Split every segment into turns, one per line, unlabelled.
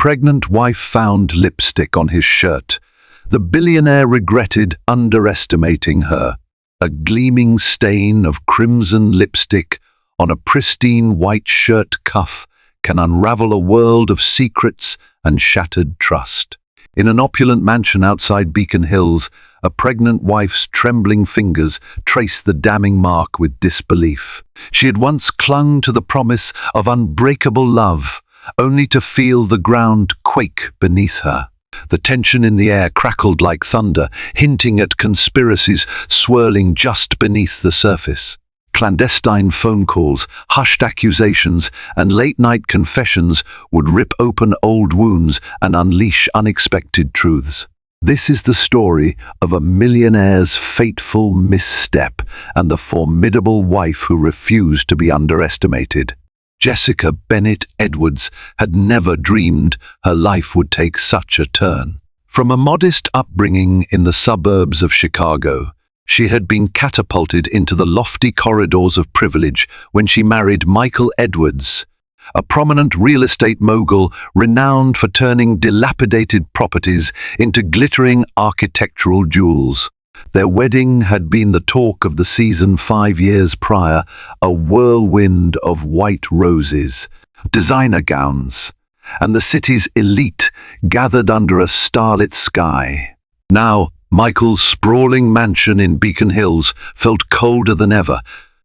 pregnant wife found lipstick on his shirt. The billionaire regretted underestimating her. A gleaming stain of crimson lipstick on a pristine white shirt cuff can unravel a world of secrets and shattered trust. In an opulent mansion outside Beacon Hills, a pregnant wife's trembling fingers trace the damning mark with disbelief. She had once clung to the promise of unbreakable love, only to feel the ground quake beneath her. The tension in the air crackled like thunder, hinting at conspiracies swirling just beneath the surface. Clandestine phone calls, hushed accusations, and late-night confessions would rip open old wounds and unleash unexpected truths. This is the story of a millionaire's fateful misstep and the formidable wife who refused to be underestimated. Jessica Bennett Edwards had never dreamed her life would take such a turn. From a modest upbringing in the suburbs of Chicago, she had been catapulted into the lofty corridors of privilege when she married Michael Edwards, a prominent real estate mogul renowned for turning dilapidated properties into glittering architectural jewels. Their wedding had been the talk of the season 5 years prior, a whirlwind of white roses, designer gowns, and the city's elite gathered under a starlit sky. Now, Michael's sprawling mansion in Beacon Hills felt colder than ever,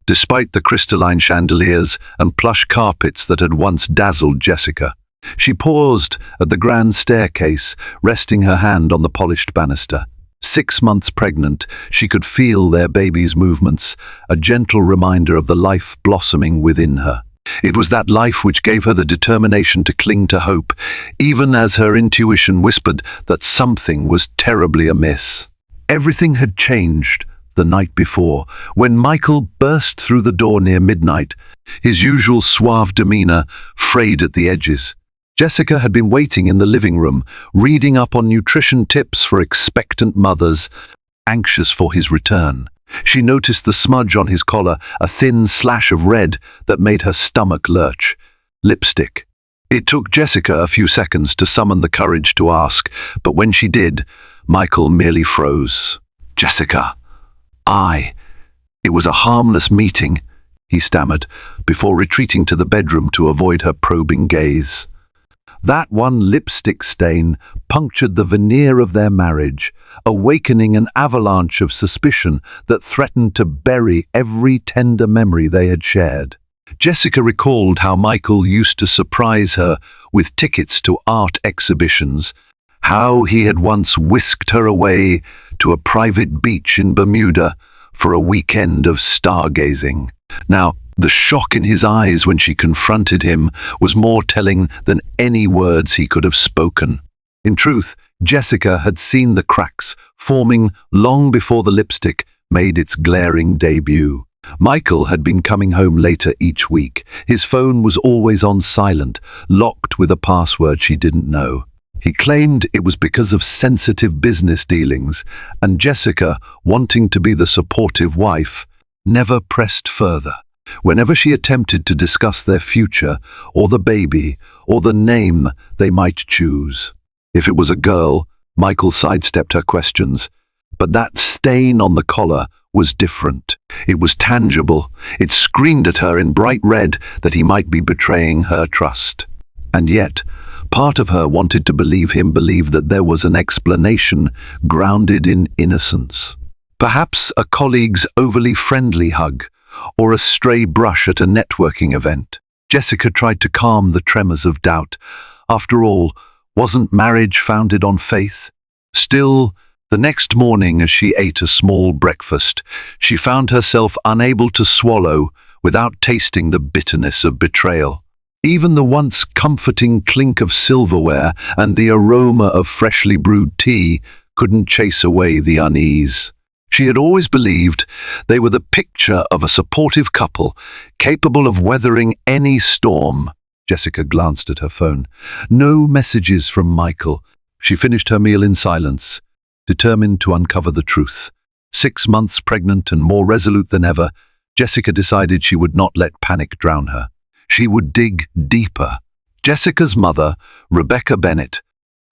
despite the crystalline chandeliers and plush carpets that had once dazzled Jessica. She paused at the grand staircase, resting her hand on the polished banister. 6 months pregnant, she could feel their baby's movements, a gentle reminder of the life blossoming within her. It was that life which gave her the determination to cling to hope, even as her intuition whispered that something was terribly amiss. Everything had changed the night before, when Michael burst through the door near midnight, his usual suave demeanor frayed at the edges. Jessica had been waiting in the living room, reading up on nutrition tips for expectant mothers, anxious for his return. She noticed the smudge on his collar, a thin slash of red that made her stomach lurch. Lipstick. It took Jessica a few seconds to summon the courage to ask, but when she did, Michael merely froze. "Jessica, It was a harmless meeting," he stammered, before retreating to the bedroom to avoid her probing gaze. That one lipstick stain punctured the veneer of their marriage, awakening an avalanche of suspicion that threatened to bury every tender memory they had shared. Jessica recalled how Michael used to surprise her with tickets to art exhibitions, how he had once whisked her away to a private beach in Bermuda for a weekend of stargazing. Now, the shock in his eyes when she confronted him was more telling than any words he could have spoken. In truth, Jessica had seen the cracks forming long before the lipstick made its glaring debut. Michael had been coming home later each week. His phone was always on silent, locked with a password she didn't know. He claimed it was because of sensitive business dealings, and Jessica, wanting to be the supportive wife, never pressed further. Whenever she attempted to discuss their future, or the baby, or the name they might choose. If it was a girl, Michael sidestepped her questions. But that stain on the collar was different. It was tangible. It screamed at her in bright red that he might be betraying her trust. And yet, part of her wanted to believe that there was an explanation grounded in innocence. Perhaps a colleague's overly friendly hug, or a stray brush at a networking event. Jessica tried to calm the tremors of doubt. After all, wasn't marriage founded on faith? Still, the next morning as she ate a small breakfast, she found herself unable to swallow without tasting the bitterness of betrayal. Even the once comforting clink of silverware and the aroma of freshly brewed tea couldn't chase away the unease. She had always believed they were the picture of a supportive couple, capable of weathering any storm. Jessica glanced at her phone. No messages from Michael. She finished her meal in silence, determined to uncover the truth. 6 months pregnant and more resolute than ever, Jessica decided she would not let panic drown her. She would dig deeper, Jessica's mother, Rebecca Bennett,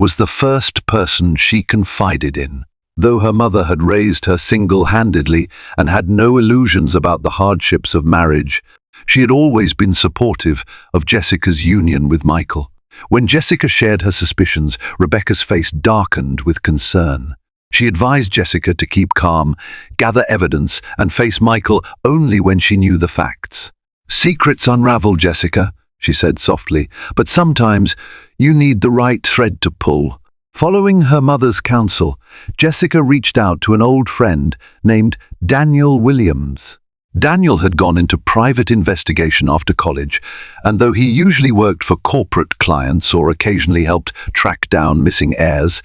was the first person she confided in. Though her mother had raised her single-handedly and had no illusions about the hardships of marriage, she had always been supportive of Jessica's union with Michael. When Jessica shared her suspicions, Rebecca's face darkened with concern. She advised Jessica to keep calm, gather evidence, and face Michael only when she knew the facts. "Secrets unravel, Jessica," she said softly, "but sometimes you need the right thread to pull." Following her mother's counsel, Jessica reached out to an old friend named Daniel Williams. Daniel had gone into private investigation after college, and though he usually worked for corporate clients or occasionally helped track down missing heirs,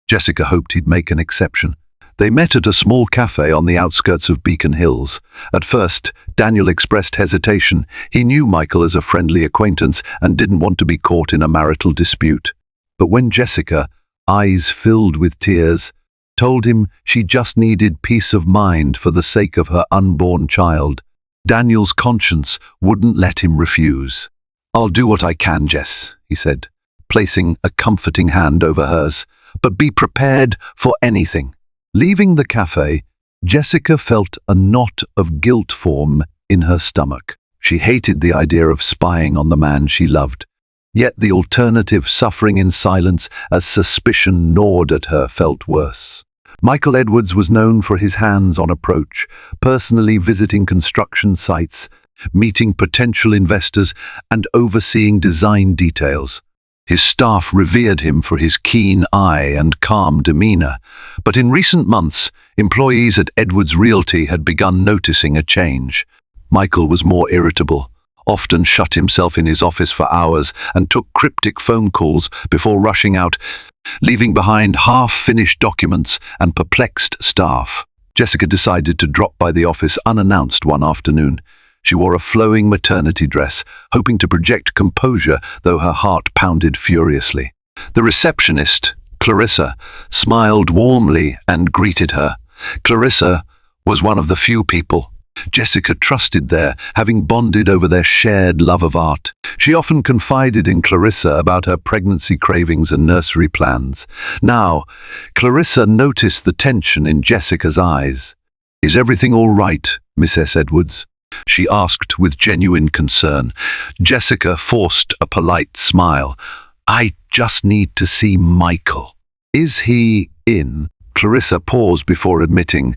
Jessica hoped he'd make an exception. They met at a small cafe on the outskirts of Beacon Hills. At first, Daniel expressed hesitation. He knew Michael as a friendly acquaintance and didn't want to be caught in a marital dispute. But when Jessica, eyes filled with tears, told him she just needed peace of mind for the sake of her unborn child, Daniel's conscience wouldn't let him refuse. "I'll do what I can, Jess," he said, placing a comforting hand over hers, "but be prepared for anything." Leaving the cafe, Jessica felt a knot of guilt form in her stomach. She hated the idea of spying on the man she loved. Yet the alternative, suffering in silence as suspicion gnawed at her, felt worse. Michael Edwards was known for his hands-on approach, personally visiting construction sites, meeting potential investors, and overseeing design details. His staff revered him for his keen eye and calm demeanor, but in recent months, employees at Edwards Realty had begun noticing a change. Michael was more irritable, often shut himself in his office for hours and took cryptic phone calls before rushing out, leaving behind half-finished documents and perplexed staff. Jessica decided to drop by the office unannounced one afternoon. She wore a flowing maternity dress, hoping to project composure, though her heart pounded furiously. The receptionist, Clarissa, smiled warmly and greeted her. Clarissa was one of the few people Jessica trusted there, having bonded over their shared love of art. She often confided in Clarissa about her pregnancy cravings and nursery plans. Now, Clarissa noticed the tension in Jessica's eyes. "Is everything all right, Miss S. Edwards?" she asked with genuine concern. Jessica forced a polite smile. "I just need to see Michael." "Is he in?" Clarissa paused before admitting.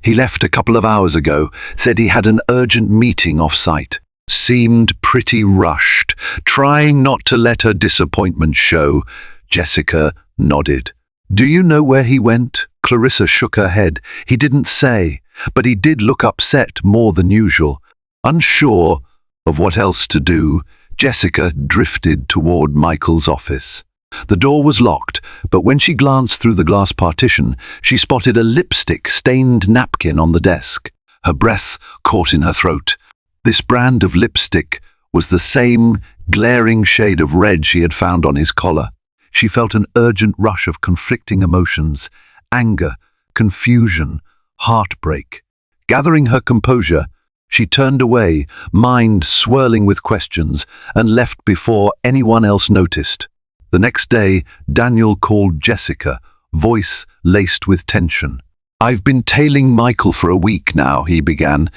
"He left a couple of hours ago, said he had an urgent meeting off-site." Seemed pretty rushed, trying not to let her disappointment show. Jessica nodded. "Do you know where he went?" Clarissa shook her head. "He didn't say, but he did look upset more than usual." Unsure of what else to do, Jessica drifted toward Michael's office. The door was locked, but when she glanced through the glass partition, she spotted a lipstick-stained napkin on the desk. Her breath caught in her throat. This brand of lipstick was the same glaring shade of red she had found on his collar. She felt an urgent rush of conflicting emotions: anger, confusion, heartbreak. Gathering her composure, she turned away, mind swirling with questions, and left before anyone else noticed. The next day, Daniel called Jessica, voice laced with tension. "I've been tailing Michael for a week now," he began.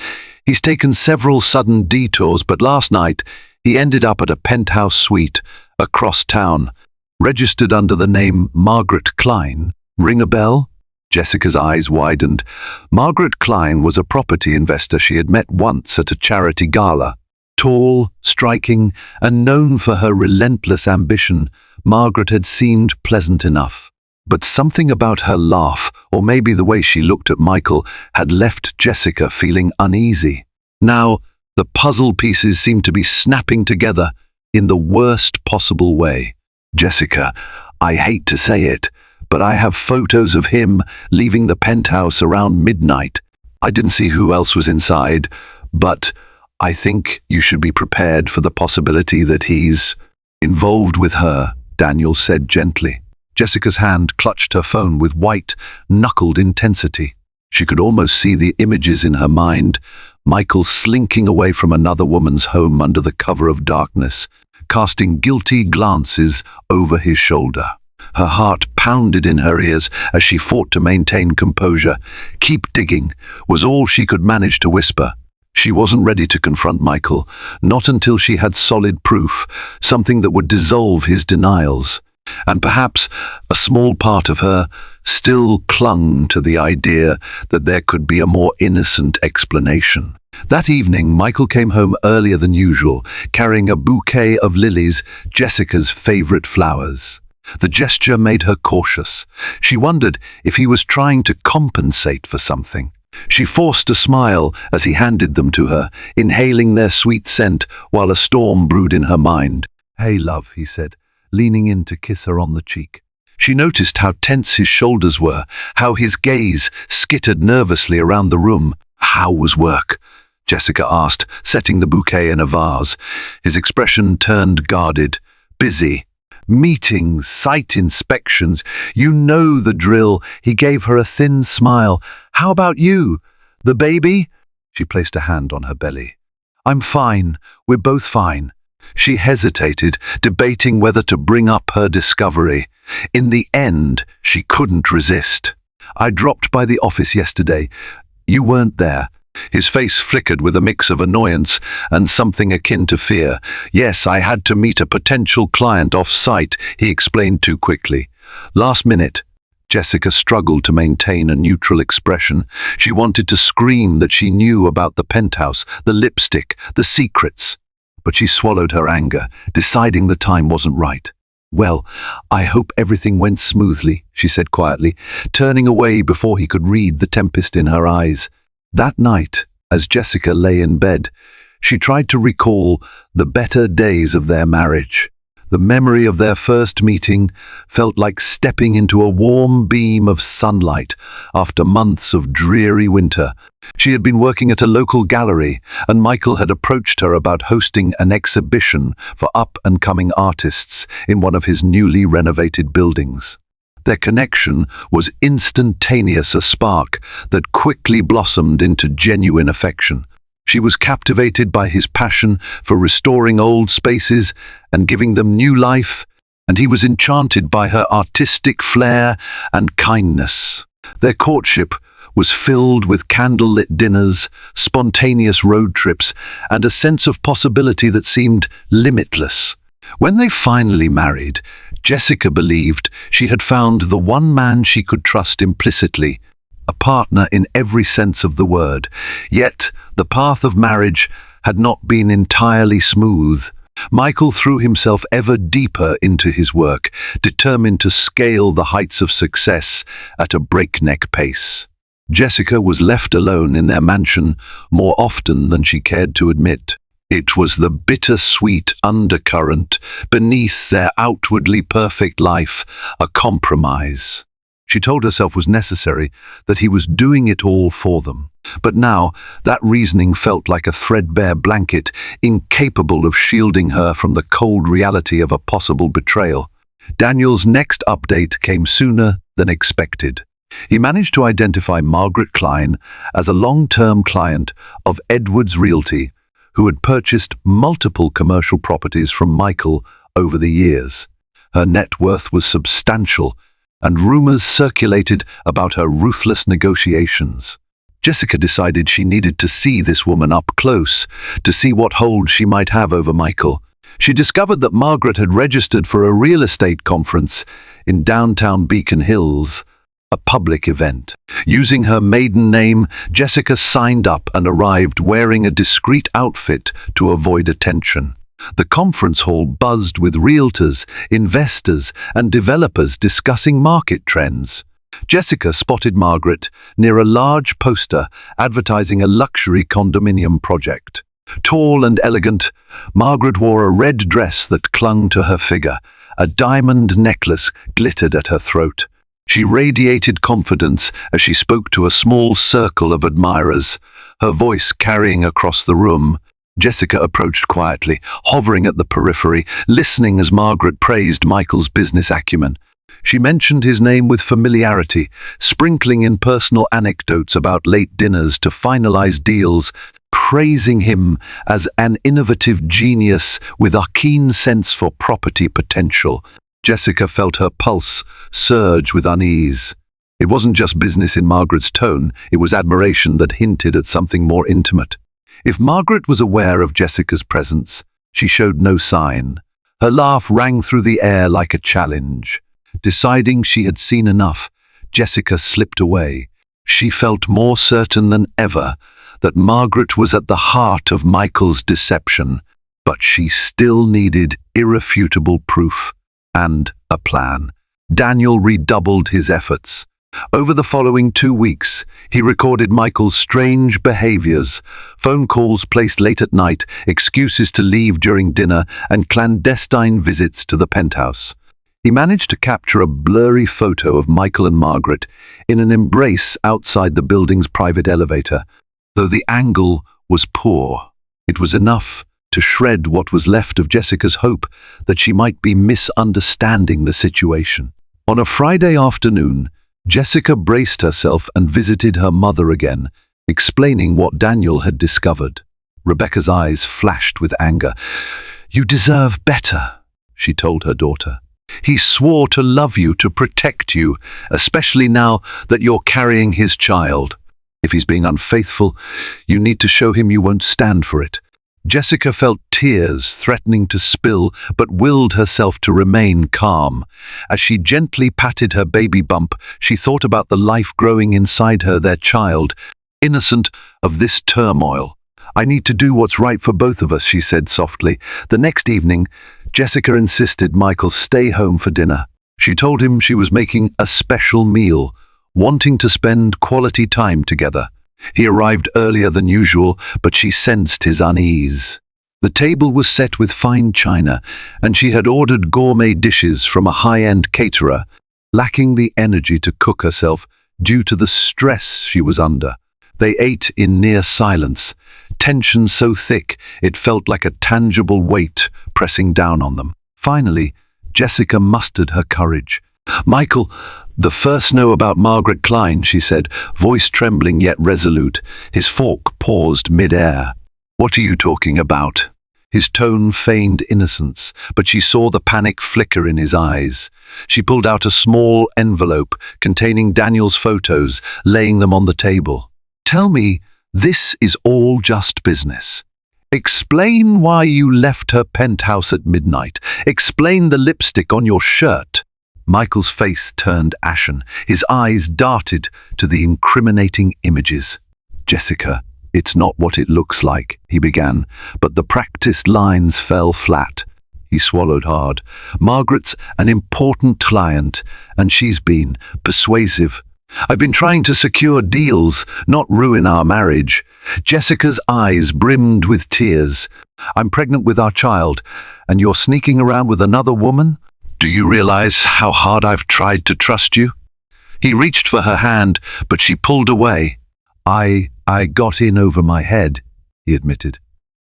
"He's taken several sudden detours, but last night he ended up at a penthouse suite across town, registered under the name Margaret Klein. Ring a bell?" Jessica's eyes widened. Margaret Klein was a property investor she had met once at a charity gala. Tall, striking, and known for her relentless ambition, Margaret had seemed pleasant enough. But something about her laugh, or maybe the way she looked at Michael, had left Jessica feeling uneasy. Now, the puzzle pieces seemed to be snapping together in the worst possible way. "Jessica, I hate to say it, but I have photos of him leaving the penthouse around midnight. I didn't see who else was inside, but I think you should be prepared for the possibility that he's involved with her," Daniel said gently. Jessica's hand clutched her phone with white, knuckled intensity. She could almost see the images in her mind: Michael slinking away from another woman's home under the cover of darkness, casting guilty glances over his shoulder. Her heart pounded in her ears as she fought to maintain composure. "Keep digging," was all she could manage to whisper. She wasn't ready to confront Michael, not until she had solid proof, something that would dissolve his denials. And perhaps a small part of her still clung to the idea that there could be a more innocent explanation. That evening, Michael came home earlier than usual, carrying a bouquet of lilies, Jessica's favorite flowers. The gesture made her cautious. She wondered if he was trying to compensate for something. She forced a smile as he handed them to her, inhaling their sweet scent while a storm brewed in her mind. "Hey, love," he said, leaning in to kiss her on the cheek. She noticed how tense his shoulders were, how his gaze skittered nervously around the room. "How was work?" Jessica asked, setting the bouquet in a vase. His expression turned guarded. "Busy. Meetings, site inspections. You know the drill." He gave her a thin smile. "How about you? The baby?" She placed a hand on her belly. "I'm fine. We're both fine." She hesitated, debating whether to bring up her discovery. In the end, she couldn't resist. "I dropped by the office yesterday. You weren't there." His face flickered with a mix of annoyance and something akin to fear. "Yes, I had to meet a potential client off-site," he explained too quickly. "Last minute." Jessica struggled to maintain a neutral expression. She wanted to scream that she knew about the penthouse, the lipstick, the secrets. But she swallowed her anger, deciding the time wasn't right. "Well, I hope everything went smoothly," she said quietly, turning away before he could read the tempest in her eyes. That night, as Jessica lay in bed, she tried to recall the better days of their marriage. The memory of their first meeting felt like stepping into a warm beam of sunlight after months of dreary winter. She had been working at a local gallery, and Michael had approached her about hosting an exhibition for up-and-coming artists in one of his newly renovated buildings. Their connection was instantaneous, a spark that quickly blossomed into genuine affection. She was captivated by his passion for restoring old spaces and giving them new life, and he was enchanted by her artistic flair and kindness. Their courtship was filled with candlelit dinners, spontaneous road trips, and a sense of possibility that seemed limitless. When they finally married, Jessica believed she had found the one man she could trust implicitly, a partner in every sense of the word. Yet, the path of marriage had not been entirely smooth. Michael threw himself ever deeper into his work, determined to scale the heights of success at a breakneck pace. Jessica was left alone in their mansion more often than she cared to admit. It was the bittersweet undercurrent beneath their outwardly perfect life, a compromise she told herself was necessary, that he was doing it all for them. But now, that reasoning felt like a threadbare blanket, incapable of shielding her from the cold reality of a possible betrayal. Daniel's next update came sooner than expected. He managed to identify Margaret Klein as a long-term client of Edwards Realty, who had purchased multiple commercial properties from Michael over the years. Her net worth was substantial, and rumors circulated about her ruthless negotiations. Jessica decided she needed to see this woman up close, to see what hold she might have over Michael. She discovered that Margaret had registered for a real estate conference in downtown Beacon Hills, a public event. Using her maiden name, Jessica signed up and arrived wearing a discreet outfit to avoid attention. The conference hall buzzed with realtors, investors, and developers discussing market trends. Jessica spotted Margaret near a large poster advertising a luxury condominium project. Tall and elegant, Margaret wore a red dress that clung to her figure. A diamond necklace glittered at her throat. She radiated confidence as she spoke to a small circle of admirers, her voice carrying across the room. Jessica approached quietly, hovering at the periphery, listening as Margaret praised Michael's business acumen. She mentioned his name with familiarity, sprinkling in personal anecdotes about late dinners to finalize deals. praising him as an innovative genius with a keen sense for property potential. Jessica felt her pulse surge with unease. It wasn't just business in Margaret's tone, it was admiration that hinted at something more intimate. If Margaret was aware of Jessica's presence, she showed no sign. Her laugh rang through the air like a challenge. Deciding she had seen enough, Jessica slipped away. She felt more certain than ever that Margaret was at the heart of Michael's deception, but she still needed irrefutable proof and a plan. Daniel redoubled his efforts. Over the following 2 weeks, he recorded Michael's strange behaviors, phone calls placed late at night, excuses to leave during dinner, and clandestine visits to the penthouse. He managed to capture a blurry photo of Michael and Margaret in an embrace outside the building's private elevator. Though the angle was poor, it was enough to shred what was left of Jessica's hope that she might be misunderstanding the situation. On a Friday afternoon, Jessica braced herself and visited her mother again, explaining what Daniel had discovered. Rebecca's eyes flashed with anger. "You deserve better," she told her daughter. "He swore to love you, to protect you, especially now that you're carrying his child. If he's being unfaithful, you need to show him you won't stand for it." Jessica felt tears threatening to spill, but willed herself to remain calm. As she gently patted her baby bump, she thought about the life growing inside her, their child, innocent of this turmoil. "I need to do what's right for both of us," she said softly. The next evening, Jessica insisted Michael stay home for dinner. She told him she was making a special meal, wanting to spend quality time together. He arrived earlier than usual, but she sensed his unease. The table was set with fine china, and she had ordered gourmet dishes from a high-end caterer, lacking the energy to cook herself due to the stress she was under. They ate in near silence, tension so thick it felt like a tangible weight pressing down on them. Finally, Jessica mustered her courage. "Michael, the first know about Margaret Klein," she said, voice trembling yet resolute. His fork paused mid-air. "What are you talking about?" His tone feigned innocence, but she saw the panic flicker in his eyes. She pulled out a small envelope containing Daniel's photos, laying them on the table. "Tell me, this is all just business. Explain why you left her penthouse at midnight. Explain the lipstick on your shirt." Michael's face turned ashen. His eyes darted to the incriminating images. "Jessica, it's not what it looks like," he began, but the practiced lines fell flat. He swallowed hard. "Margaret's an important client, and she's been persuasive. I've been trying to secure deals, not ruin our marriage." Jessica's eyes brimmed with tears. "I'm pregnant with our child, and you're sneaking around with another woman? Do you realize how hard I've tried to trust you?" He reached for her hand, but she pulled away. I got in over my head," he admitted.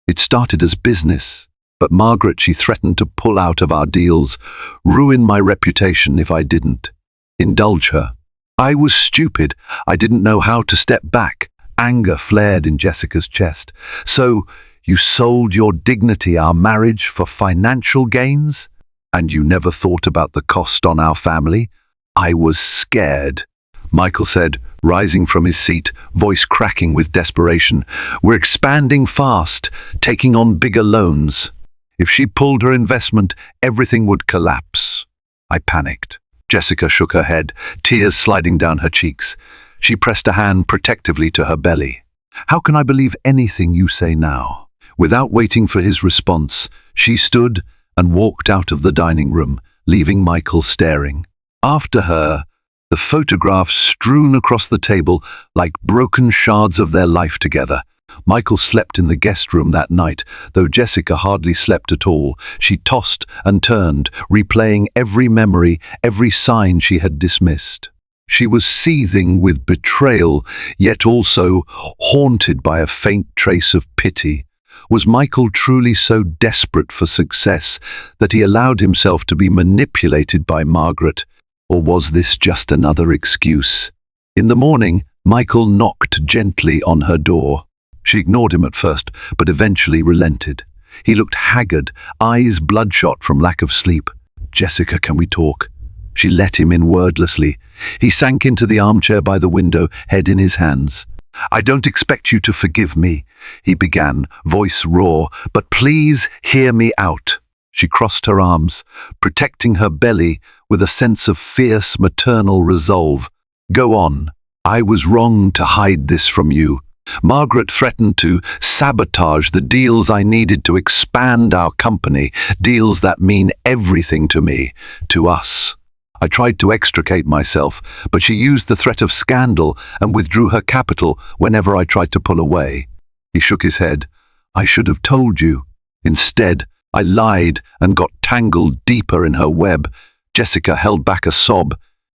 "It started as business, but Margaret, she threatened to pull out of our deals, ruin my reputation if I didn't. Indulge her. I was stupid. I didn't know how to step back." Anger flared in Jessica's chest. "So, you sold your dignity, our marriage, for financial gains? And you never thought about the cost on our family?" "I was scared," Michael said, rising from his seat, voice cracking with desperation. "We're expanding fast, taking on bigger loans. If she pulled her investment, everything would collapse." I panicked. Jessica shook her head, tears sliding down her cheeks. She pressed a hand protectively to her belly. "How can I believe anything you say now?" Without waiting for his response, she stood and walked out of the dining room, leaving Michael staring. After her, the photographs strewn across the table like broken shards of their life together. Michael slept in the guest room that night, though Jessica hardly slept at all. She tossed and turned, replaying every memory, every sign she had dismissed. She was seething with betrayal, yet also haunted by a faint trace of pity. Was Michael truly so desperate for success that he allowed himself to be manipulated by Margaret, or was this just another excuse? In the morning, Michael knocked gently on her door. She ignored him at first, but eventually relented. He looked haggard, eyes bloodshot from lack of sleep. "Jessica, can we talk?" She let him in wordlessly. He sank into the armchair by the window, head in his hands. "I don't expect you to forgive me," he began, voice raw, "but please hear me out." She crossed her arms, protecting her belly with a sense of fierce maternal resolve. "Go on. I was wrong to hide this from you. Margaret threatened to sabotage the deals I needed to expand our company, deals that mean everything to me, to us. I tried to extricate myself, but she used the threat of scandal and withdrew her capital whenever I tried to pull away." He shook his head. "I should have told you. Instead, I lied and got tangled deeper in her web." Jessica held back a sob,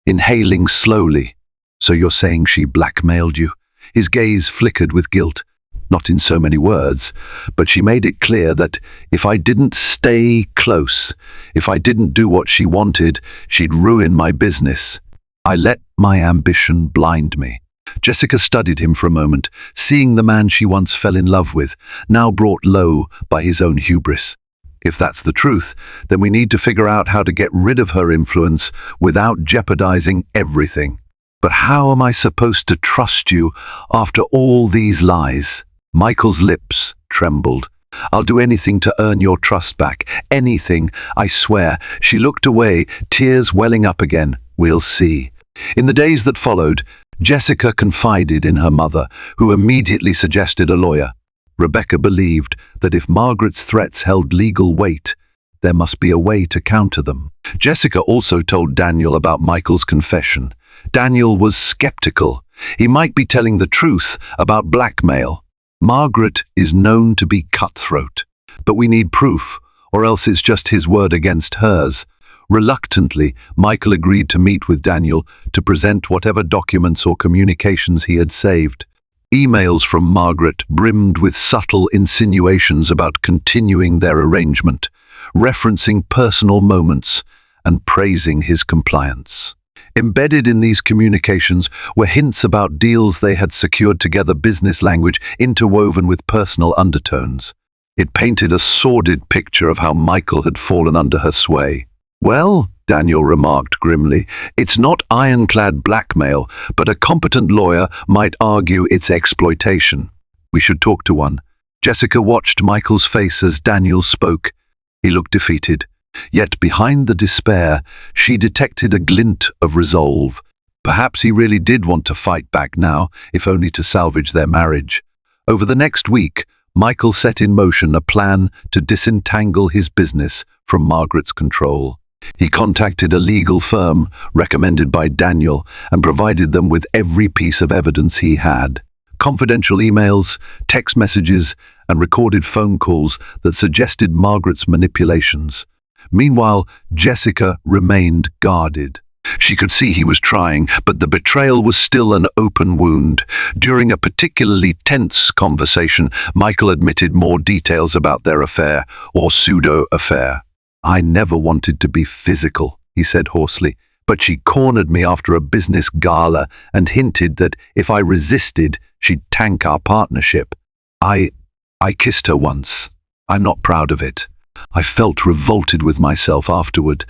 inhaling slowly. "So you're saying she blackmailed you?" His gaze flickered with guilt. Not in so many words, but she made it clear that if I didn't stay close, if I didn't do what she wanted, she'd ruin my business. I let my ambition blind me. Jessica studied him for a moment, seeing the man she once fell in love with, now brought low by his own hubris. If that's the truth, then we need to figure out how to get rid of her influence without jeopardizing everything. But how am I supposed to trust you after all these lies? Michael's lips trembled. "I'll do anything to earn your trust back. Anything, I swear." She looked away, tears welling up again. "We'll see." In the days that followed, Jessica confided in her mother, who immediately suggested a lawyer. Rebecca believed that if Margaret's threats held legal weight, there must be a way to counter them. Jessica also told Daniel about Michael's confession. Daniel was skeptical. He might be telling the truth about blackmail. Margaret is known to be cutthroat, but we need proof, or else it's just his word against hers. Reluctantly, Michael agreed to meet with Daniel to present whatever documents or communications he had saved. Emails from Margaret brimmed with subtle insinuations about continuing their arrangement, referencing personal moments and praising his compliance. Embedded in these communications were hints about deals they had secured together, business language interwoven with personal undertones. It painted a sordid picture of how Michael had fallen under her sway. "Well," Daniel remarked grimly, "it's not ironclad blackmail, but a competent lawyer might argue it's exploitation. We should talk to one." Jessica watched Michael's face as Daniel spoke. He looked defeated. Yet behind the despair, she detected a glint of resolve. Perhaps he really did want to fight back now, if only to salvage their marriage. Over the next week, Michael set in motion a plan to disentangle his business from Margaret's control. He contacted a legal firm recommended by Daniel and provided them with every piece of evidence he had. Confidential emails, text messages, and recorded phone calls that suggested Margaret's manipulations. Meanwhile, Jessica remained guarded. She could see he was trying, but the betrayal was still an open wound. During a particularly tense conversation, Michael admitted more details about their affair, or pseudo-affair. "I never wanted to be physical," he said hoarsely, "but she cornered me after a business gala and hinted that if I resisted, she'd tank our partnership. I kissed her once. I'm not proud of it. I felt revolted with myself afterward,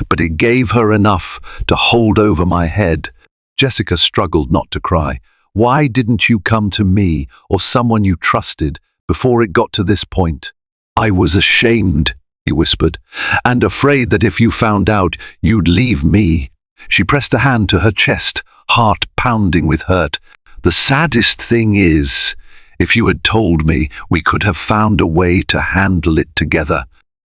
but it gave her enough to hold over my head." Jessica struggled not to cry. "Why didn't you come to me or someone you trusted before it got to this point?" "I was ashamed," he whispered, "and afraid that if you found out, you'd leave me." She pressed a hand to her chest, heart pounding with hurt. "The saddest thing is, if you had told me, we could have found a way to handle it together."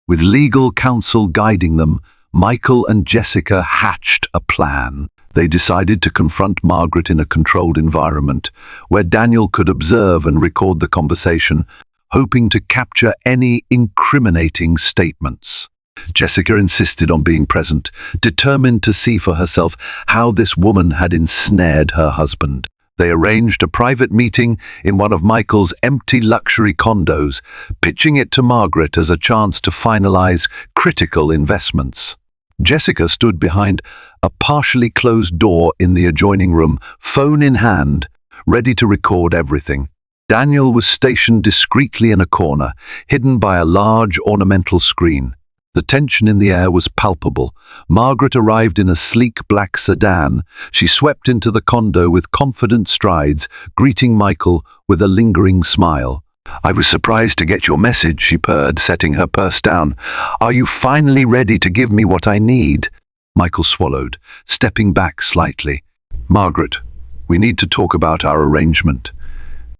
With legal counsel guiding them, Michael and Jessica hatched a plan. They decided to confront Margaret in a controlled environment, where Daniel could observe and record the conversation, hoping to capture any incriminating statements. Jessica insisted on being present, determined to see for herself how this woman had ensnared her husband. They arranged a private meeting in one of Michael's empty luxury condos, pitching it to Margaret as a chance to finalize critical investments. Jessica stood behind a partially closed door in the adjoining room, phone in hand, ready to record everything. Daniel was stationed discreetly in a corner, hidden by a large ornamental screen. The tension in the air was palpable. Margaret arrived in a sleek black sedan. She swept into the condo with confident strides, greeting Michael with a lingering smile. "I was surprised to get your message," she purred, setting her purse down. "Are you finally ready to give me what I need?" Michael swallowed, stepping back slightly. "Margaret, we need to talk about our arrangement.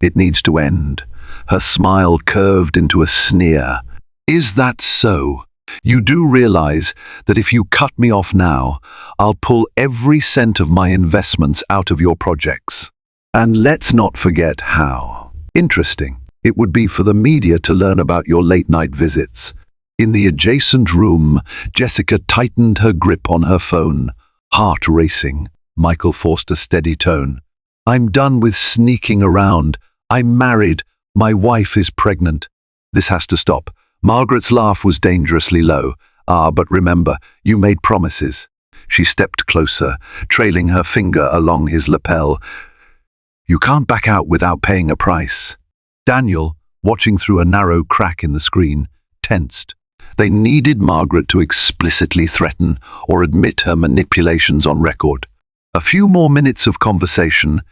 It needs to end." Her smile curved into a sneer. "Is that so? You do realize that if you cut me off now, I'll pull every cent of my investments out of your projects. And let's not forget how interesting it would be for the media to learn about your late-night visits." In the adjacent room, Jessica tightened her grip on her phone, heart racing. Michael forced a steady tone. "I'm done with sneaking around. I'm married. My wife is pregnant. This has to stop." Margaret's laugh was dangerously low. But remember, you made promises." She stepped closer, trailing her finger along his lapel. "You can't back out without paying a price." Daniel, watching through a narrow crack in the screen, tensed. They needed Margaret to explicitly threaten or admit her manipulations on record. A few more minutes of conversation,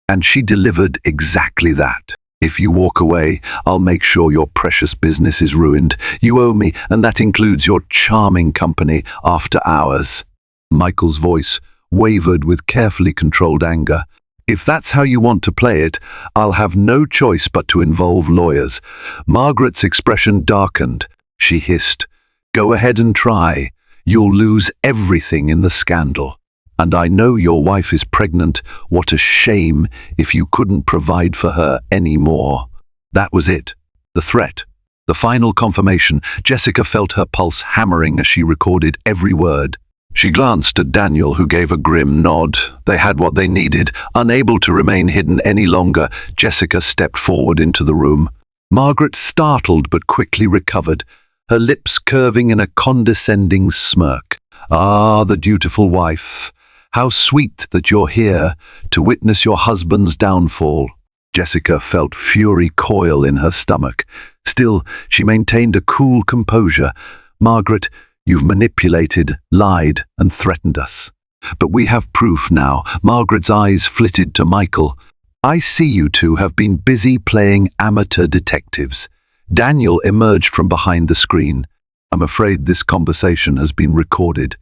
and she delivered exactly that. "If you walk away, I'll make sure your precious business is ruined. You owe me, and that includes your charming company after hours." Michael's voice wavered with carefully controlled anger. "If that's how you want to play it, I'll have no choice but to involve lawyers." Margaret's expression darkened. She hissed, "Go ahead and try. You'll lose everything in the scandal. And I know your wife is pregnant. What a shame if you couldn't provide for her anymore." That was it. The threat. The final confirmation. Jessica felt her pulse hammering as she recorded every word. She glanced at Daniel, who gave a grim nod. They had what they needed. Unable to remain hidden any longer, Jessica stepped forward into the room. Margaret startled but quickly recovered, her lips curving in a condescending smirk. "Ah, the dutiful wife. How sweet that you're here to witness your husband's downfall." Jessica felt fury coil in her stomach. Still, she maintained a cool composure. "Margaret, you've manipulated, lied, and threatened us. But we have proof now." Margaret's eyes flitted to Michael. "I see you two have been busy playing amateur detectives." Daniel emerged from behind the screen. "I'm afraid this conversation has been recorded."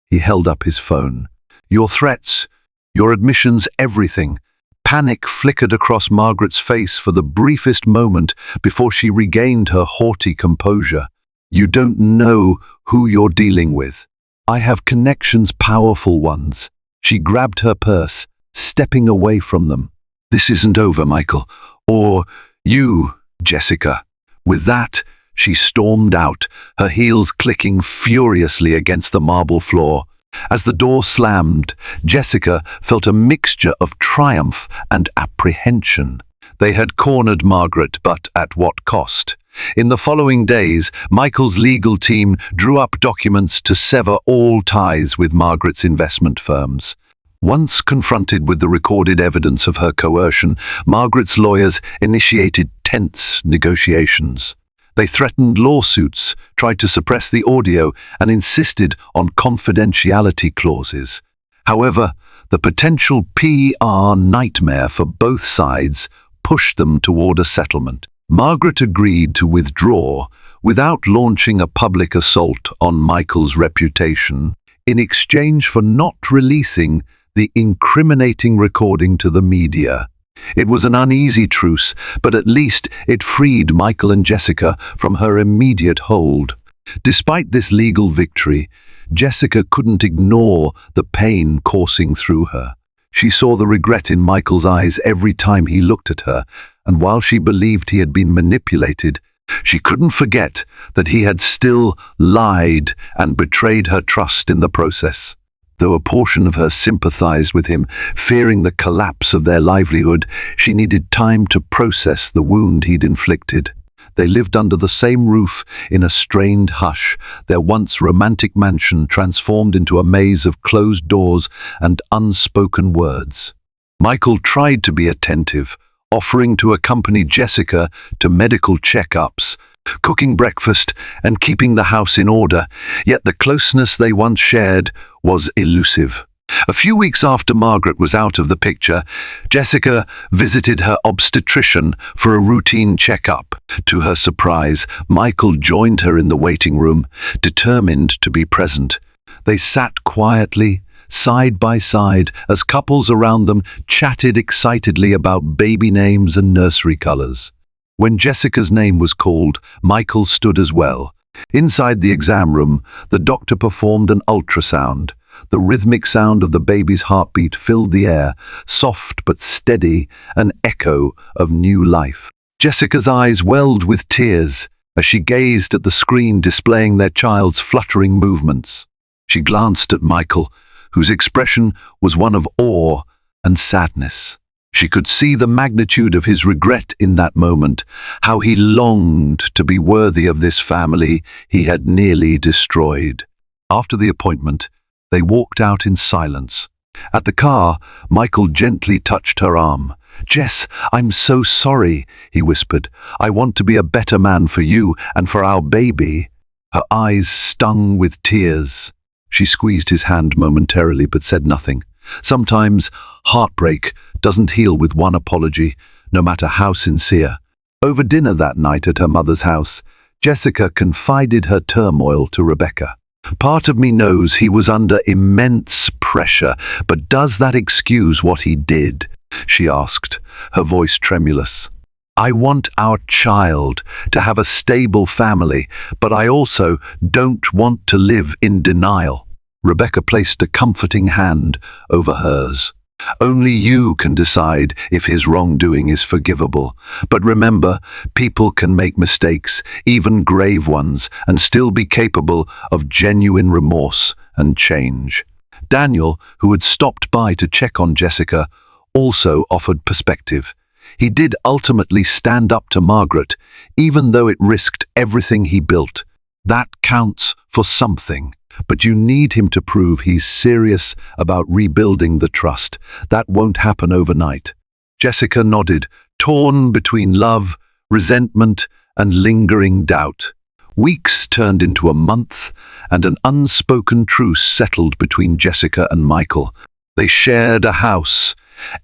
He held up his phone. "Your threats, your admissions, everything." Panic flickered across Margaret's face for the briefest moment before she regained her haughty composure. "You don't know who you're dealing with. I have connections, powerful ones." She grabbed her purse, stepping away from them. "This isn't over, Michael. Or you, Jessica." With that, she stormed out, her heels clicking furiously against the marble floor. As the door slammed, Jessica felt a mixture of triumph and apprehension. They had cornered Margaret, but at what cost? In the following days, Michael's legal team drew up documents to sever all ties with Margaret's investment firms. Once confronted with the recorded evidence of her coercion, Margaret's lawyers initiated tense negotiations. They threatened lawsuits, tried to suppress the audio, and insisted on confidentiality clauses. However, the potential PR nightmare for both sides pushed them toward a settlement. Margaret agreed to withdraw without launching a public assault on Michael's reputation in exchange for not releasing the incriminating recording to the media. It was an uneasy truce, but at least it freed Michael and Jessica from her immediate hold. Despite this legal victory, Jessica couldn't ignore the pain coursing through her. She saw the regret in Michael's eyes every time he looked at her, and while she believed he had been manipulated, she couldn't forget that he had still lied and betrayed her trust in the process. Though a portion of her sympathized with him, fearing the collapse of their livelihood, she needed time to process the wound he'd inflicted. They lived under the same roof in a strained hush, their once romantic mansion transformed into a maze of closed doors and unspoken words. Michael tried to be attentive, offering to accompany Jessica to medical checkups, cooking breakfast and keeping the house in order, yet the closeness they once shared was elusive. A few weeks after Margaret was out of the picture, Jessica visited her obstetrician for a routine checkup. To her surprise, Michael joined her in the waiting room, determined to be present. They sat quietly, side by side, as couples around them chatted excitedly about baby names and nursery colors. When Jessica's name was called, Michael stood as well. Inside the exam room, the doctor performed an ultrasound. The rhythmic sound of the baby's heartbeat filled the air, soft but steady, an echo of new life. Jessica's eyes welled with tears as she gazed at the screen displaying their child's fluttering movements. She glanced at Michael, whose expression was one of awe and sadness. She could see the magnitude of his regret in that moment, how he longed to be worthy of this family he had nearly destroyed. After the appointment, they walked out in silence. At the car, Michael gently touched her arm. "Jess, I'm so sorry," he whispered. "I want to be a better man for you and for our baby." Her eyes stung with tears. She squeezed his hand momentarily but said nothing. Sometimes heartbreak doesn't heal with one apology, no matter how sincere. Over dinner that night at her mother's house, Jessica confided her turmoil to Rebecca. "Part of me knows he was under immense pressure, but does that excuse what he did?" she asked, her voice tremulous. "I want our child to have a stable family, but I also don't want to live in denial." Rebecca placed a comforting hand over hers. "Only you can decide if his wrongdoing is forgivable. But remember, people can make mistakes, even grave ones, and still be capable of genuine remorse and change." Daniel, who had stopped by to check on Jessica, also offered perspective. He did ultimately stand up to Margaret, even though it risked everything he built. That counts for something. But you need him to prove he's serious about rebuilding the trust. That won't happen overnight. Jessica nodded, torn between love, resentment, and lingering doubt. Weeks turned into a month, and an unspoken truce settled between Jessica and Michael. They shared a house,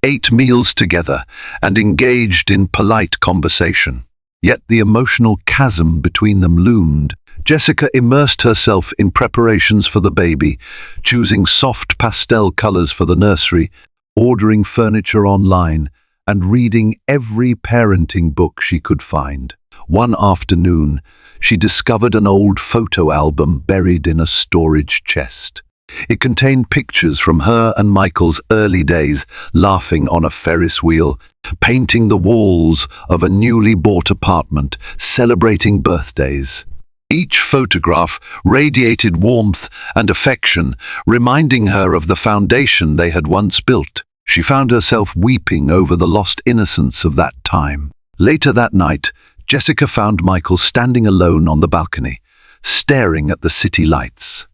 ate meals together, and engaged in polite conversation. Yet the emotional chasm between them loomed. Jessica immersed herself in preparations for the baby, choosing soft pastel colors for the nursery, ordering furniture online, and reading every parenting book she could find. One afternoon, she discovered an old photo album buried in a storage chest. It contained pictures from her and Michael's early days, laughing on a Ferris wheel, painting the walls of a newly bought apartment, celebrating birthdays. Each photograph radiated warmth and affection, reminding her of the foundation they had once built. She found herself weeping over the lost innocence of that time. Later that night, Jessica found Michael standing alone on the balcony, staring at the city lights.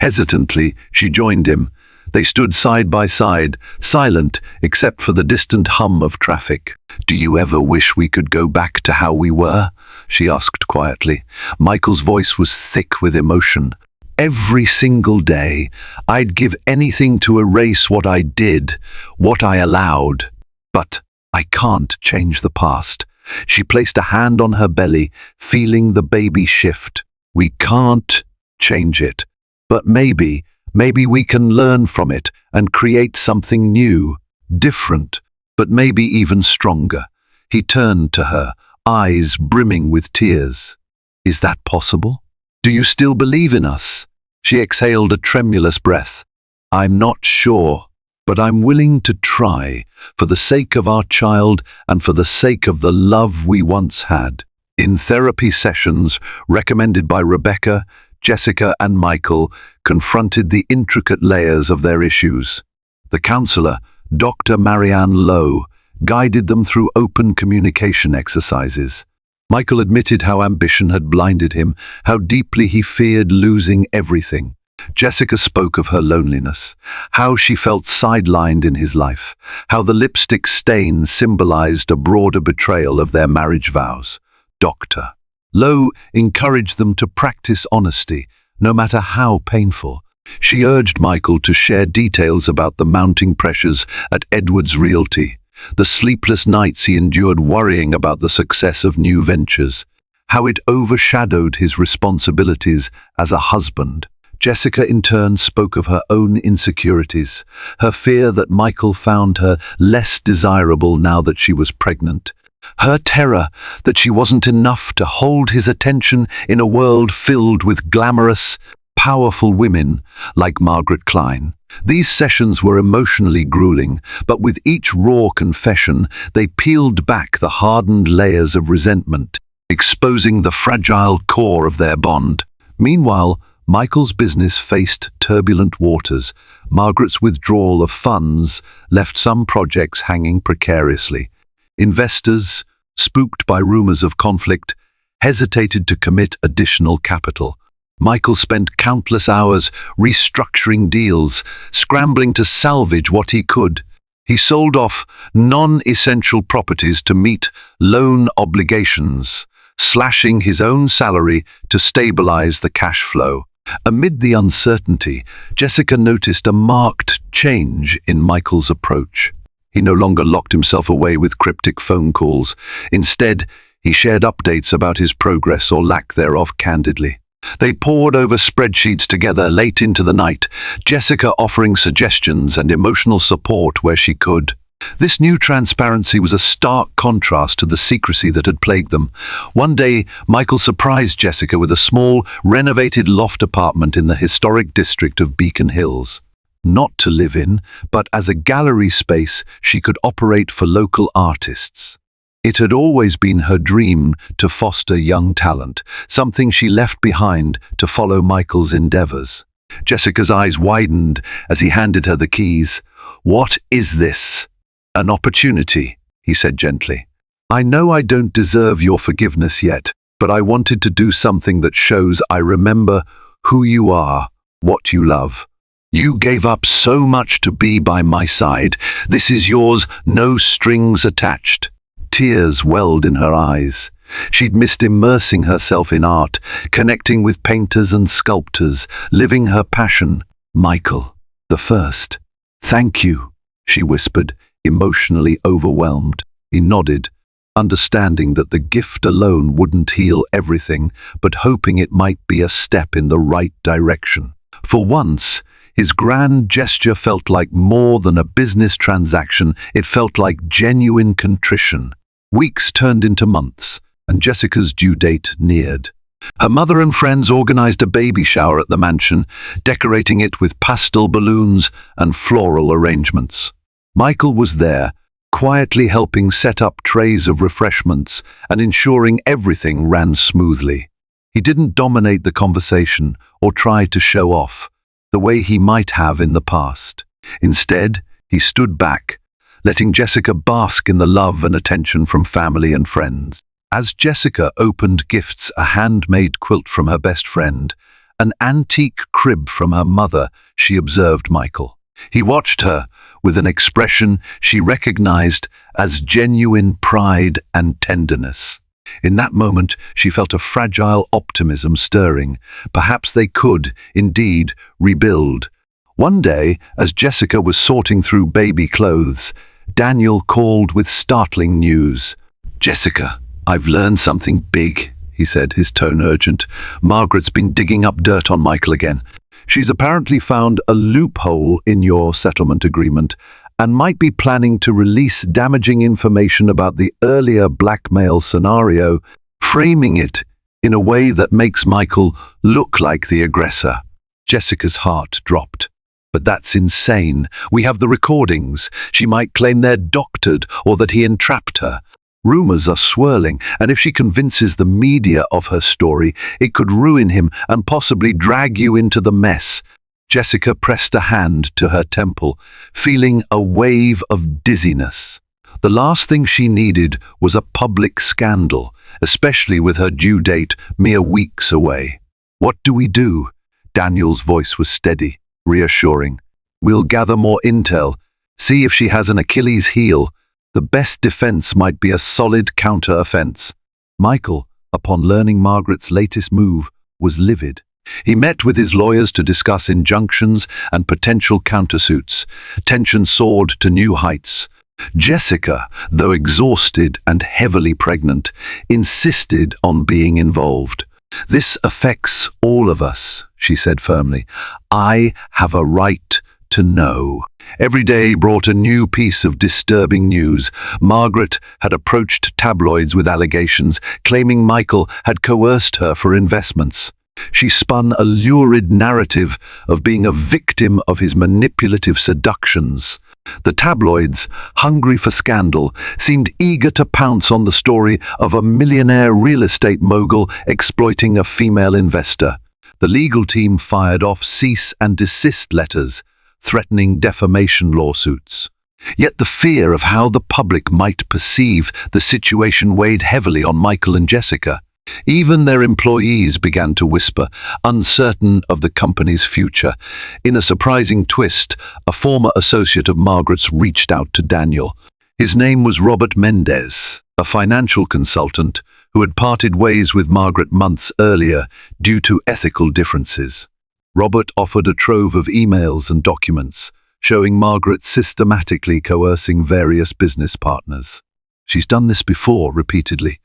Hesitantly, she joined him. They stood side by side, silent except for the distant hum of traffic. "Do you ever wish we could go back to how we were?" she asked quietly. Michael's voice was thick with emotion. "Every single day, I'd give anything to erase what I did, what I allowed. But I can't change the past." She placed a hand on her belly, feeling the baby shift. "We can't change it. But maybe we can learn from it and create something new, different, but maybe even stronger." He turned to her, eyes brimming with tears. "Is that possible? Do you still believe in us?" She exhaled a tremulous breath. "I'm not sure, but I'm willing to try, for the sake of our child and for the sake of the love we once had." In therapy sessions recommended by Rebecca, Jessica and Michael confronted the intricate layers of their issues. The counselor, Dr. Marianne Lowe, guided them through open communication exercises. Michael admitted how ambition had blinded him, how deeply he feared losing everything. Jessica spoke of her loneliness, how she felt sidelined in his life, how the lipstick stain symbolized a broader betrayal of their marriage vows. Dr. Lowe encouraged them to practice honesty, no matter how painful. She urged Michael to share details about the mounting pressures at Edwards Realty, the sleepless nights he endured worrying about the success of new ventures, how it overshadowed his responsibilities as a husband. Jessica in turn spoke of her own insecurities, her fear that Michael found her less desirable now that she was pregnant, her terror that she wasn't enough to hold his attention in a world filled with glamorous, powerful women like Margaret Klein. These sessions were emotionally grueling, but with each raw confession, they peeled back the hardened layers of resentment, exposing the fragile core of their bond. Meanwhile, Michael's business faced turbulent waters. Margaret's withdrawal of funds left some projects hanging precariously. Investors, spooked by rumors of conflict, hesitated to commit additional capital. Michael spent countless hours restructuring deals, scrambling to salvage what he could. He sold off non-essential properties to meet loan obligations, slashing his own salary to stabilize the cash flow. Amid the uncertainty, Jessica noticed a marked change in Michael's approach. He no longer locked himself away with cryptic phone calls. Instead, he shared updates about his progress or lack thereof candidly. They pored over spreadsheets together late into the night, Jessica offering suggestions and emotional support where she could. This new transparency was a stark contrast to the secrecy that had plagued them. One day, Michael surprised Jessica with a small, renovated loft apartment in the historic district of Beacon Hills. Not to live in, but as a gallery space she could operate for local artists. It had always been her dream to foster young talent, something she left behind to follow Michael's endeavors. Jessica's eyes widened as he handed her the keys. "What is this?" "An opportunity," he said gently. "I know I don't deserve your forgiveness yet, but I wanted to do something that shows I remember who you are, what you love. You gave up so much to be by my side. This is yours, no strings attached." Tears welled in her eyes. She'd missed immersing herself in art, connecting with painters and sculptors, living her passion. "Michael, the first. Thank you," she whispered, emotionally overwhelmed. He nodded, understanding that the gift alone wouldn't heal everything, but hoping it might be a step in the right direction. For once, his grand gesture felt like more than a business transaction. It felt like genuine contrition. Weeks turned into months, and Jessica's due date neared. Her mother and friends organized a baby shower at the mansion, decorating it with pastel balloons and floral arrangements. Michael was there, quietly helping set up trays of refreshments and ensuring everything ran smoothly. He didn't dominate the conversation or try to show off, the way he might have in the past. Instead, he stood back, letting Jessica bask in the love and attention from family and friends. As Jessica opened gifts, a handmade quilt from her best friend, an antique crib from her mother, she observed Michael. He watched her with an expression she recognized as genuine pride and tenderness. In that moment, she felt a fragile optimism stirring. Perhaps they could, indeed, rebuild. One day, as Jessica was sorting through baby clothes, Daniel called with startling news. "Jessica, I've learned something big," he said, his tone urgent. "Margaret's been digging up dirt on Michael again. She's apparently found a loophole in your settlement agreement and might be planning to release damaging information about the earlier blackmail scenario, framing it in a way that makes Michael look like the aggressor." Jessica's heart dropped. "But that's insane. We have the recordings. She might claim they're doctored or that he entrapped her. Rumors are swirling, and if she convinces the media of her story, it could ruin him and possibly drag you into the mess." Jessica pressed a hand to her temple, feeling a wave of dizziness. The last thing she needed was a public scandal, especially with her due date mere weeks away. "What do we do?" Daniel's voice was steady, reassuring. We'll gather more intel, see if she has an Achilles heel. The best defense might be a solid counter-offense. Michael, upon learning Margaret's latest move, was livid. He met with his lawyers to discuss injunctions and potential countersuits. Tension soared to new heights. Jessica, though exhausted and heavily pregnant, insisted on being involved. "This affects all of us," she said firmly. "I have a right to know." Every day brought a new piece of disturbing news. Margaret had approached tabloids with allegations, claiming Michael had coerced her for investments. She spun a lurid narrative of being a victim of his manipulative seductions. The tabloids, hungry for scandal, seemed eager to pounce on the story of a millionaire real estate mogul exploiting a female investor. The legal team fired off cease and desist letters, threatening defamation lawsuits. Yet the fear of how the public might perceive the situation weighed heavily on Michael and Jessica. Even their employees began to whisper, uncertain of the company's future. In a surprising twist, a former associate of Margaret's reached out to Daniel. His name was Robert Mendez, a financial consultant who had parted ways with Margaret months earlier due to ethical differences. Robert offered a trove of emails and documents, showing Margaret systematically coercing various business partners. "She's done this before, repeatedly,"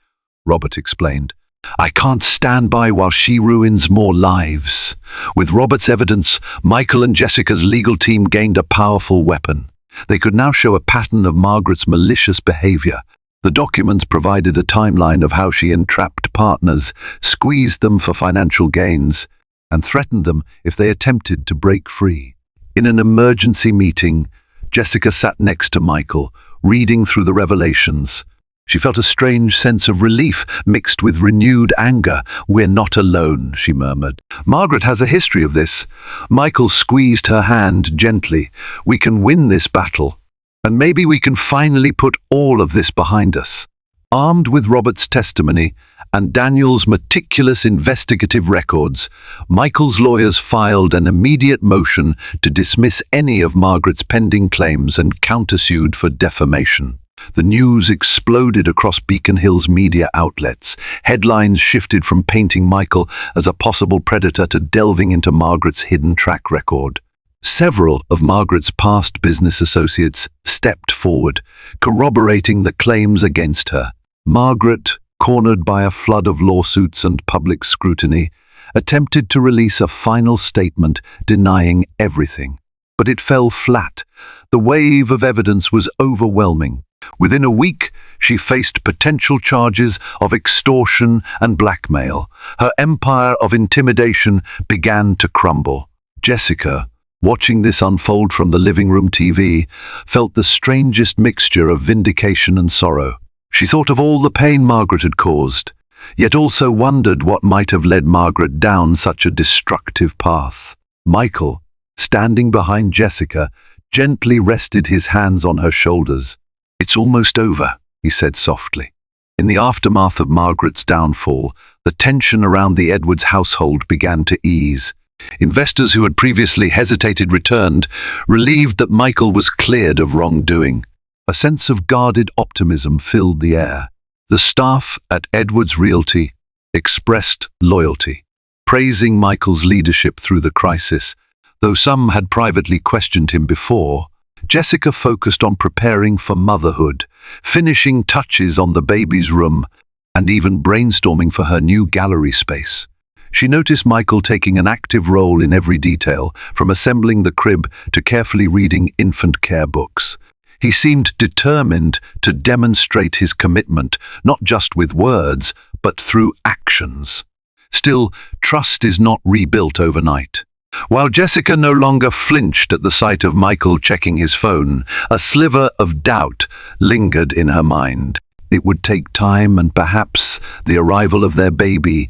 Robert explained. "I can't stand by while she ruins more lives." With Robert's evidence, Michael and Jessica's legal team gained a powerful weapon. They could now show a pattern of Margaret's malicious behavior. The documents provided a timeline of how she entrapped partners, squeezed them for financial gains, and threatened them if they attempted to break free. In an emergency meeting, Jessica sat next to Michael, reading through the revelations. She felt a strange sense of relief mixed with renewed anger. "We're not alone," she murmured. "Margaret has a history of this." Michael squeezed her hand gently. "We can win this battle, and maybe we can finally put all of this behind us." Armed with Robert's testimony and Daniel's meticulous investigative records, Michael's lawyers filed an immediate motion to dismiss any of Margaret's pending claims and countersued for defamation. The news exploded across Beacon Hill's media outlets. Headlines shifted from painting Michael as a possible predator to delving into Margaret's hidden track record. Several of Margaret's past business associates stepped forward, corroborating the claims against her. Margaret, cornered by a flood of lawsuits and public scrutiny, attempted to release a final statement denying everything. But it fell flat. The wave of evidence was overwhelming. Within a week, she faced potential charges of extortion and blackmail. Her empire of intimidation began to crumble. Jessica, watching this unfold from the living room TV, felt the strangest mixture of vindication and sorrow. She thought of all the pain Margaret had caused, yet also wondered what might have led Margaret down such a destructive path. Michael, standing behind Jessica, gently rested his hands on her shoulders. "It's almost over," he said softly. In the aftermath of Margaret's downfall, the tension around the Edwards household began to ease. Investors who had previously hesitated returned, relieved that Michael was cleared of wrongdoing. A sense of guarded optimism filled the air. The staff at Edwards Realty expressed loyalty, praising Michael's leadership through the crisis. Though some had privately questioned him before, Jessica focused on preparing for motherhood, finishing touches on the baby's room, and even brainstorming for her new gallery space. She noticed Michael taking an active role in every detail, from assembling the crib to carefully reading infant care books. He seemed determined to demonstrate his commitment, not just with words, but through actions. Still, trust is not rebuilt overnight. While Jessica no longer flinched at the sight of Michael checking his phone, a sliver of doubt lingered in her mind. It would take time and perhaps the arrival of their baby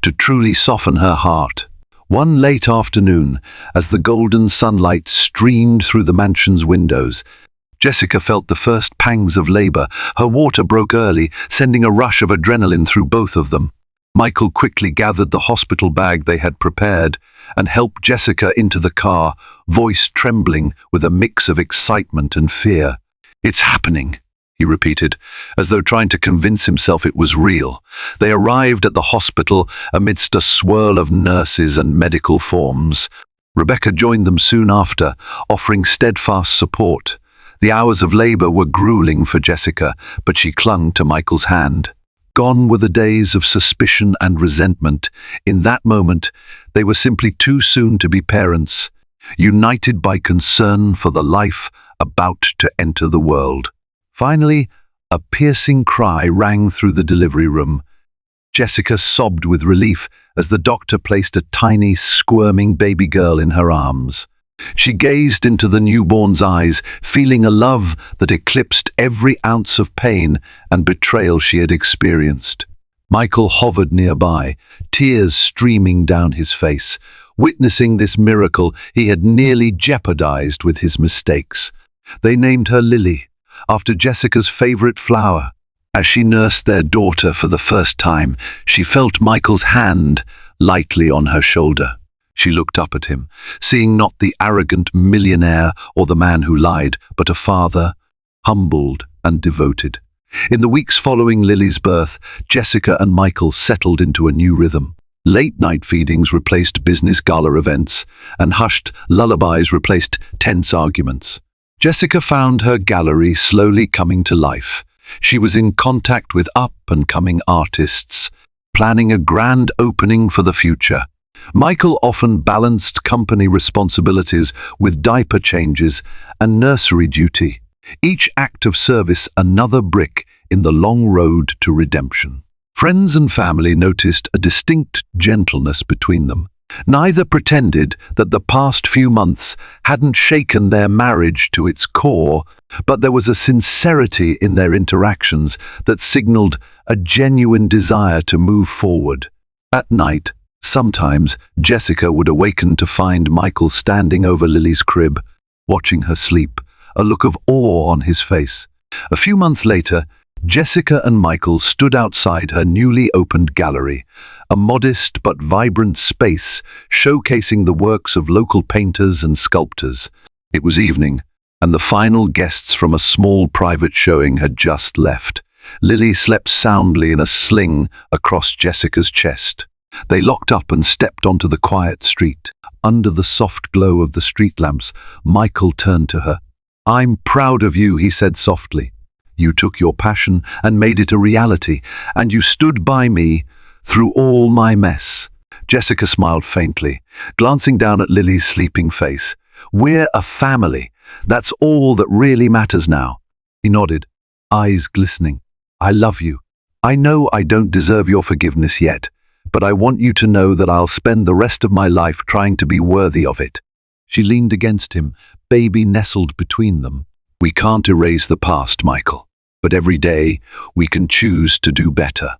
to truly soften her heart. One late afternoon, as the golden sunlight streamed through the mansion's windows, Jessica felt the first pangs of labor. Her water broke early, sending a rush of adrenaline through both of them. Michael quickly gathered the hospital bag they had prepared, and helped Jessica into the car, voice trembling with a mix of excitement and fear. "It's happening," he repeated, as though trying to convince himself it was real. They arrived at the hospital amidst a swirl of nurses and medical forms. Rebecca joined them soon after, offering steadfast support. The hours of labor were grueling for Jessica, but she clung to Michael's hand. Gone were the days of suspicion and resentment. In that moment, they were simply too soon to be parents, united by concern for the life about to enter the world. Finally, a piercing cry rang through the delivery room. Jessica sobbed with relief as the doctor placed a tiny, squirming baby girl in her arms. She gazed into the newborn's eyes, feeling a love that eclipsed every ounce of pain and betrayal she had experienced. Michael hovered nearby, tears streaming down his face. Witnessing this miracle, he had nearly jeopardized with his mistakes. They named her Lily, after Jessica's favorite flower. As she nursed their daughter for the first time, she felt Michael's hand lightly on her shoulder. She looked up at him, seeing not the arrogant millionaire or the man who lied, but a father, humbled and devoted. In the weeks following Lily's birth, Jessica and Michael settled into a new rhythm. Late-night feedings replaced business gala events, and hushed lullabies replaced tense arguments. Jessica found her gallery slowly coming to life. She was in contact with up-and-coming artists, planning a grand opening for the future. Michael often balanced company responsibilities with diaper changes and nursery duty, each act of service another brick in the long road to redemption. Friends and family noticed a distinct gentleness between them. Neither pretended that the past few months hadn't shaken their marriage to its core, but there was a sincerity in their interactions that signaled a genuine desire to move forward. At night, sometimes Jessica would awaken to find Michael standing over Lily's crib, watching her sleep, a look of awe on his face. A few months later, Jessica and Michael stood outside her newly opened gallery, a modest but vibrant space showcasing the works of local painters and sculptors. It was evening, and the final guests from a small private showing had just left. Lily slept soundly in a sling across Jessica's chest. They locked up and stepped onto the quiet street. Under the soft glow of the street lamps, Michael turned to her. "I'm proud of you," he said softly. "You took your passion and made it a reality, and you stood by me through all my mess." Jessica smiled faintly, glancing down at Lily's sleeping face. "We're a family. That's all that really matters now." He nodded, eyes glistening. "I love you. I know I don't deserve your forgiveness yet, but I want you to know that I'll spend the rest of my life trying to be worthy of it." She leaned against him, baby nestled between them. "We can't erase the past, Michael, but every day we can choose to do better.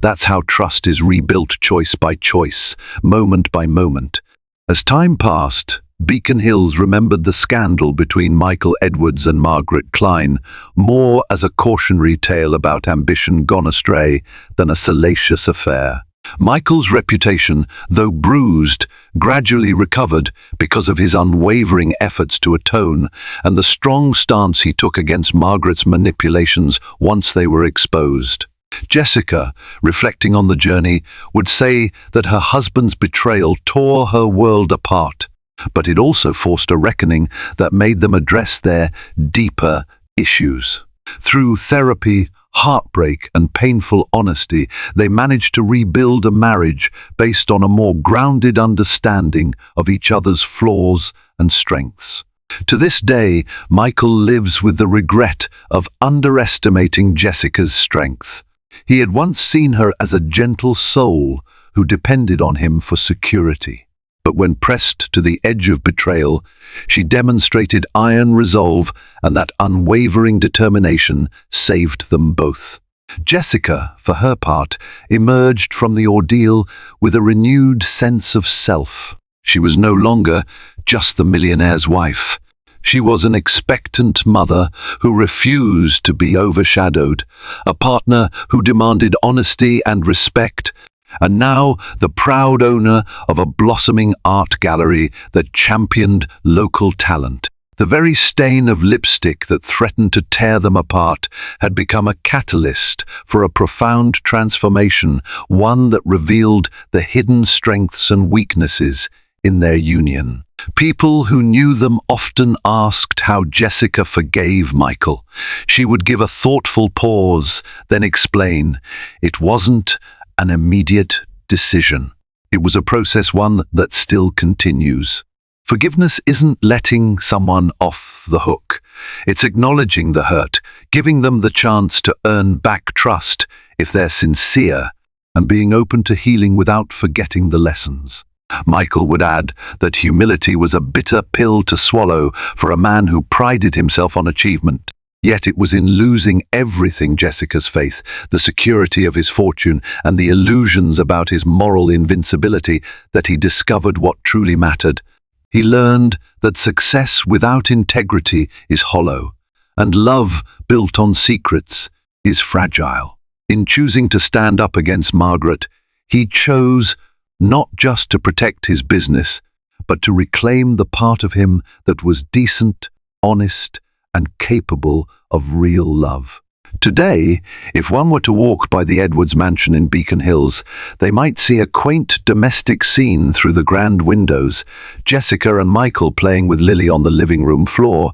That's how trust is rebuilt choice by choice, moment by moment." As time passed, Beacon Hills remembered the scandal between Michael Edwards and Margaret Klein more as a cautionary tale about ambition gone astray than a salacious affair. Michael's reputation, though bruised, gradually recovered because of his unwavering efforts to atone and the strong stance he took against Margaret's manipulations once they were exposed. Jessica, reflecting on the journey, would say that her husband's betrayal tore her world apart, but it also forced a reckoning that made them address their deeper issues. Through therapy, heartbreak, and painful honesty, they managed to rebuild a marriage based on a more grounded understanding of each other's flaws and strengths. To this day, Michael lives with the regret of underestimating Jessica's strength. He had once seen her as a gentle soul who depended on him for security. But when pressed to the edge of betrayal, she demonstrated iron resolve, and that unwavering determination saved them both. Jessica, for her part, emerged from the ordeal with a renewed sense of self. She was no longer just the millionaire's wife. She was an expectant mother who refused to be overshadowed, a partner who demanded honesty and respect, and now the proud owner of a blossoming art gallery that championed local talent. The very stain of lipstick that threatened to tear them apart had become a catalyst for a profound transformation, one that revealed the hidden strengths and weaknesses in their union. People who knew them often asked how Jessica forgave Michael. She would give a thoughtful pause, then explain, "It wasn't an immediate decision. It was a process, one that still continues." Forgiveness isn't letting someone off the hook. It's acknowledging the hurt, giving them the chance to earn back trust if they're sincere, and being open to healing without forgetting the lessons. Michael would add that humility was a bitter pill to swallow for a man who prided himself on achievement. Yet it was in losing everything, Jessica's faith, the security of his fortune, and the illusions about his moral invincibility, that he discovered what truly mattered. He learned that success without integrity is hollow, and love built on secrets is fragile. In choosing to stand up against Margaret, he chose not just to protect his business, but to reclaim the part of him that was decent, honest, and capable of real love. Today, if one were to walk by the Edwards mansion in Beacon Hills, they might see a quaint domestic scene through the grand windows, Jessica and Michael playing with Lily on the living room floor,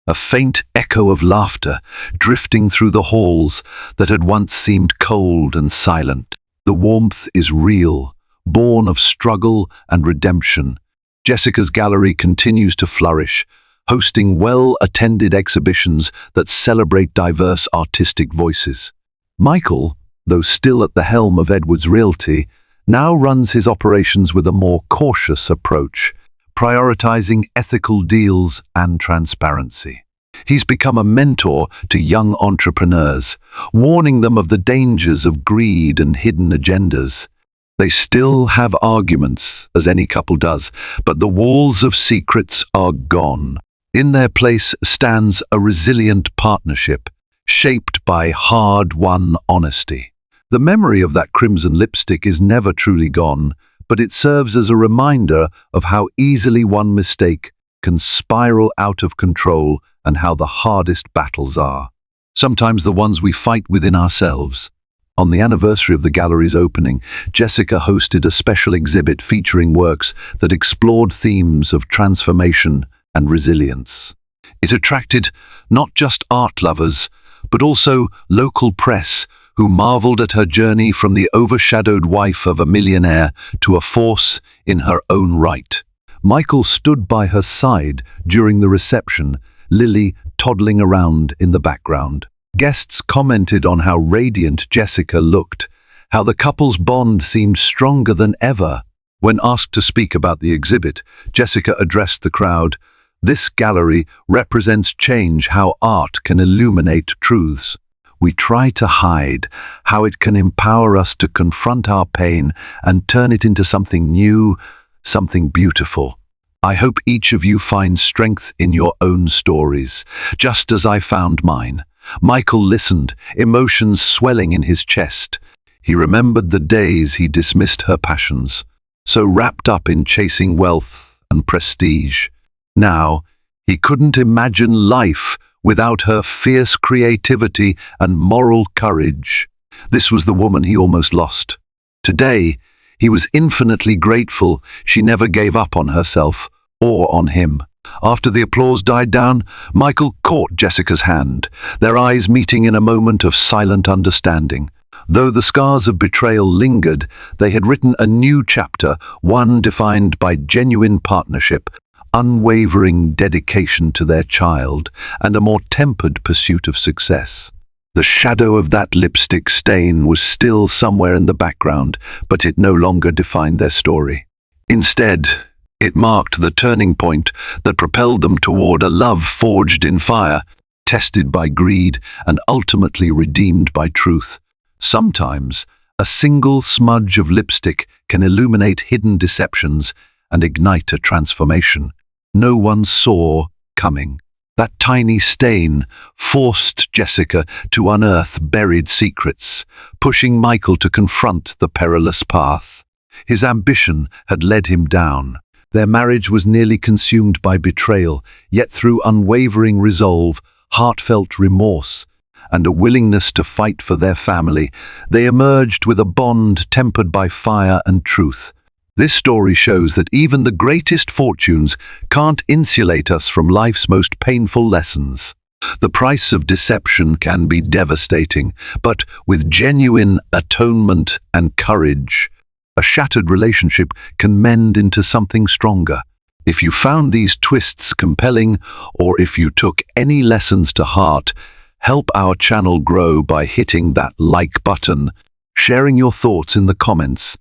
a faint echo of laughter drifting through the halls that had once seemed cold and silent. The warmth is real, born of struggle and redemption. Jessica's gallery continues to flourish, hosting well-attended exhibitions that celebrate diverse artistic voices. Michael, though still at the helm of Edwards Realty, now runs his operations with a more cautious approach, prioritizing ethical deals and transparency. He's become a mentor to young entrepreneurs, warning them of the dangers of greed and hidden agendas. They still have arguments, as any couple does, but the walls of secrets are gone. In their place stands a resilient partnership, shaped by hard-won honesty. The memory of that crimson lipstick is never truly gone, but it serves as a reminder of how easily one mistake can spiral out of control and how the hardest battles are sometimes the ones we fight within ourselves. On the anniversary of the gallery's opening, Jessica hosted a special exhibit featuring works that explored themes of transformation and resilience. It attracted not just art lovers, but also local press who marveled at her journey from the overshadowed wife of a millionaire to a force in her own right. Michael stood by her side during the reception, Lily toddling around in the background. Guests commented on how radiant Jessica looked, how the couple's bond seemed stronger than ever. When asked to speak about the exhibit, Jessica addressed the crowd. "This gallery represents change, how art can illuminate truths we try to hide, how it can empower us to confront our pain and turn it into something new, something beautiful. I hope each of you finds strength in your own stories, just as I found mine." Michael listened, emotions swelling in his chest. He remembered the days he dismissed her passions, so wrapped up in chasing wealth and prestige. Now, he couldn't imagine life without her fierce creativity and moral courage. This was the woman he almost lost. Today, he was infinitely grateful she never gave up on herself or on him. After the applause died down, Michael caught Jessica's hand, their eyes meeting in a moment of silent understanding. Though the scars of betrayal lingered, they had written a new chapter, one defined by genuine partnership, unwavering dedication to their child, and a more tempered pursuit of success. The shadow of that lipstick stain was still somewhere in the background, but it no longer defined their story. Instead, it marked the turning point that propelled them toward a love forged in fire, tested by greed, and ultimately redeemed by truth. Sometimes, a single smudge of lipstick can illuminate hidden deceptions and ignite a transformation no one saw coming. That tiny stain forced Jessica to unearth buried secrets, pushing Michael to confront the perilous path. His ambition had led him down. Their marriage was nearly consumed by betrayal, yet through unwavering resolve, heartfelt remorse, and a willingness to fight for their family, they emerged with a bond tempered by fire and truth. This story shows that even the greatest fortunes can't insulate us from life's most painful lessons. The price of deception can be devastating, but with genuine atonement and courage, a shattered relationship can mend into something stronger. If you found these twists compelling, or if you took any lessons to heart, help our channel grow by hitting that like button, sharing your thoughts in the comments,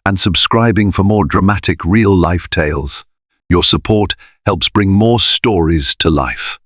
and subscribing for more dramatic real-life tales. Your support helps bring more stories to life.